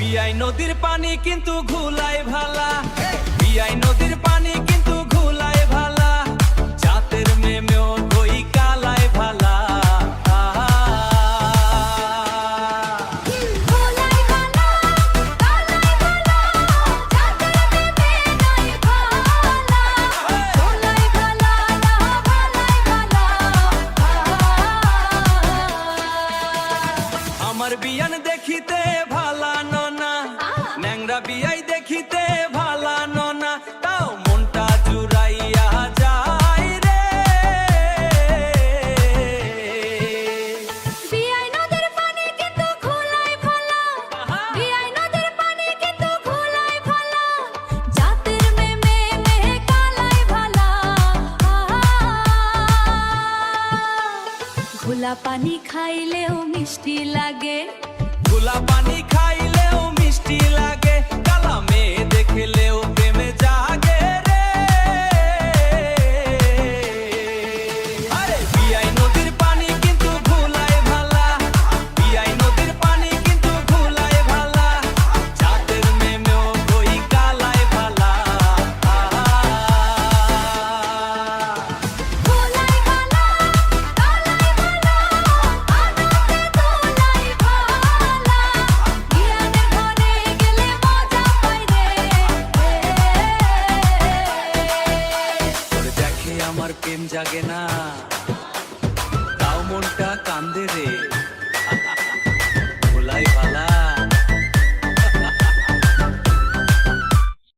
বিয়াই নদীর পানি কিন্তু ঘুলাই ভালা, বিয়াই নদীর পানি কিন্তু ঘুলাই ভালা, জাতের মেমেও কই কালাই ভালা। আমার বিয়ান দেখিতে ভালা ননা, ন্যাংরা বিয়াই দেখিতে ভালা ননা, তাও মনটা জুড়াইয়া যায় রে। বিয়াই নদীর পানি কিন্তু ঘুলাই ভালা, বিয়াই নদীর পানি কিন্তু ঘুলাই ভালা, জাতের মেমে মেহে কালাই ভালা। ঘোলা পানি খাইলেও মিষ্টি লাগে, ঘোলা পানি খাইলেও মিষ্টি লাগে।